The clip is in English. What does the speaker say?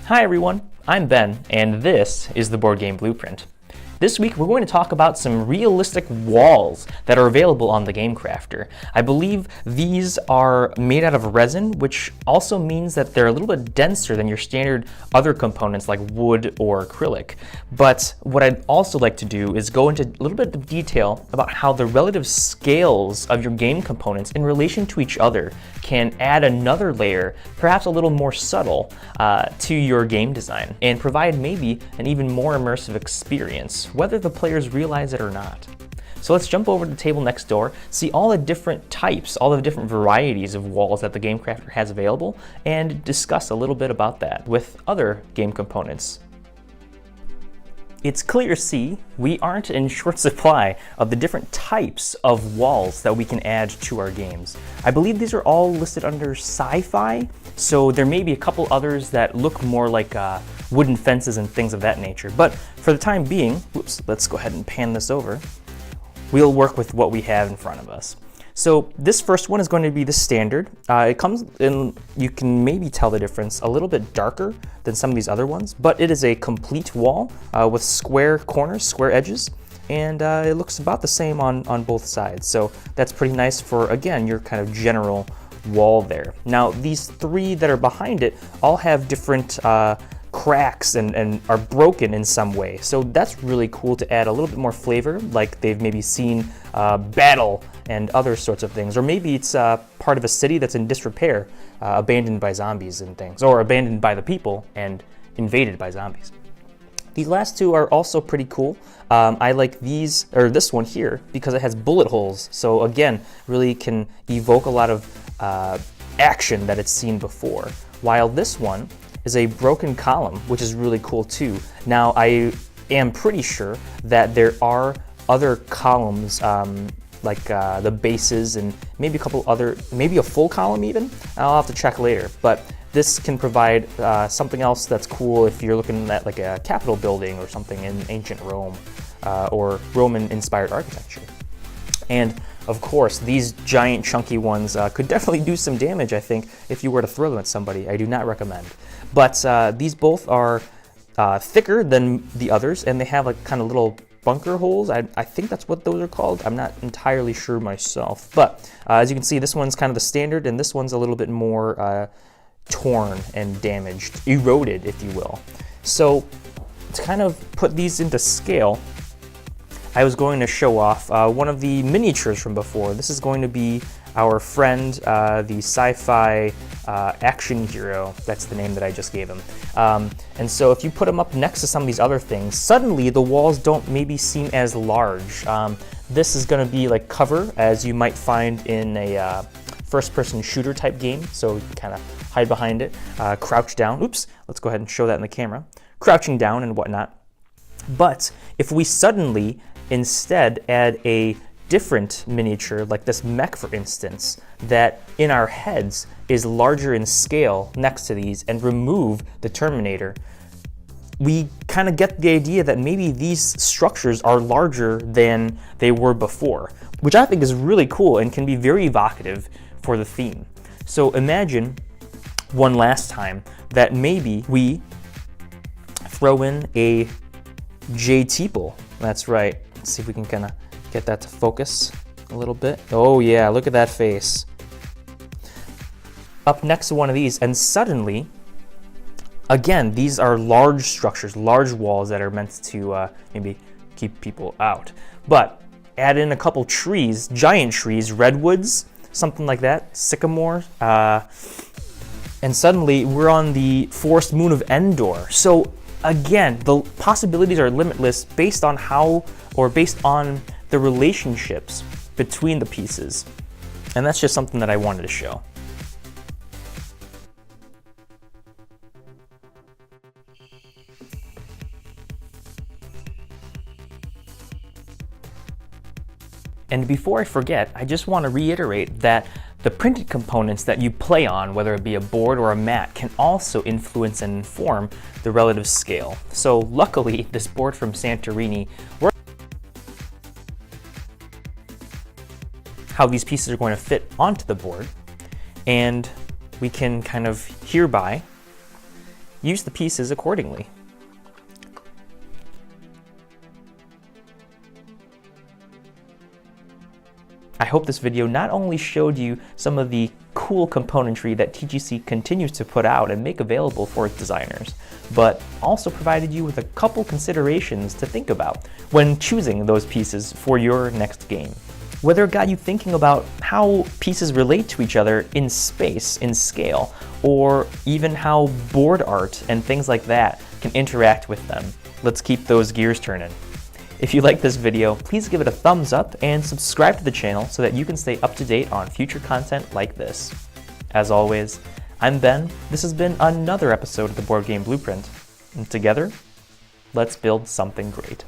Hi everyone, I'm Ben, and this is the Board Game Blueprint. This week we're going to talk about some realistic walls that are available on the Game Crafter. I believe these are made out of resin, which also means that they're a little bit denser than your standard other components like wood or acrylic. But what I'd also like to do is go into a little bit of detail about how the relative scales of your game components in relation to each other can add another layer, perhaps a little more subtle, to your game design and provide maybe an even more immersive experience, whether the players realize it or not. So let's jump over to the table next door, see all the different types, all the different varieties of walls that the Game Crafter has available, and discuss a little bit about that with other game components. It's clear to see we aren't in short supply of the different types of walls that we can add to our games. I believe these are all listed under Sci-Fi, so there may be a couple others that look more like wooden fences and things of that nature. But for the time being, let's go ahead and pan this over. We'll work with what we have in front of us. So this first one is going to be the standard. It comes in, you can maybe tell the difference, a little bit darker than some of these other ones, but it is a complete wall with square corners, square edges, and it looks about the same on both sides. So that's pretty nice for, again, your kind of general wall there. Now these three that are behind it all have different cracks and are broken in some way. So that's really cool to add a little bit more flavor, like they've maybe seen battle and other sorts of things. Or maybe it's part of a city that's in disrepair, abandoned by zombies and things, or abandoned by the people and invaded by zombies. These last two are also pretty cool. I like these, or this one here, because it has bullet holes. So again, really can evoke a lot of action that it's seen before. While this one is a broken column, which is really cool too. Now, I am pretty sure that there are other columns, like the bases and maybe a couple other, maybe a full column even. I'll have to check later, but this can provide something else that's cool if you're looking at like a Capitol building or something in ancient Rome or Roman-inspired architecture. And of course, these giant chunky ones could definitely do some damage, I think, if you were to throw them at somebody. I do not recommend. But these both are thicker than the others, and they have like kind of little bunker holes. I think that's what those are called. I'm not entirely sure myself. But as you can see, this one's kind of the standard, and this one's a little bit more torn and damaged, eroded, if you will. So to kind of put these into scale, I was going to show off one of the miniatures from before. This is going to be our friend, the Sci-Fi action hero. That's the name that I just gave him. And so if you put him up next to some of these other things, suddenly the walls don't maybe seem as large. This is going to be like cover, as you might find in a first-person shooter type game. So you can kind of hide behind it, crouch down. Oops, let's go ahead and show that in the camera. Crouching down and whatnot. But if we suddenly instead add a different miniature, like this mech for instance, that in our heads is larger in scale next to these, and remove the Terminator, we kind of get the idea that maybe these structures are larger than they were before, which I think is really cool and can be very evocative for the theme. So imagine one last time that maybe we throw in a J-Teeple. That's right. Let's see if we can kind of get that to focus a little bit. Oh yeah, look at that face. Up next to one of these, and suddenly, again, these are large structures, large walls that are meant to maybe keep people out. But add in a couple trees, giant trees, redwoods, something like that, sycamore, and suddenly we're on the forest moon of Endor. So again, the possibilities are limitless based on how, or based on the relationships between the pieces. And that's just something that I wanted to show. And before I forget, I just want to reiterate that the printed components that you play on, whether it be a board or a mat, can also influence and inform the relative scale. So luckily, this board from Santorini works how these pieces are going to fit onto the board, and we can kind of hereby use the pieces accordingly. I hope this video not only showed you some of the cool componentry that TGC continues to put out and make available for its designers, but also provided you with a couple considerations to think about when choosing those pieces for your next game. Whether it got you thinking about how pieces relate to each other in space, in scale, or even how board art and things like that can interact with them. Let's keep those gears turning. If you like this video, please give it a thumbs up and subscribe to the channel so that you can stay up to date on future content like this. As always, I'm Ben. This has been another episode of the Board Game Blueprint. And together, let's build something great.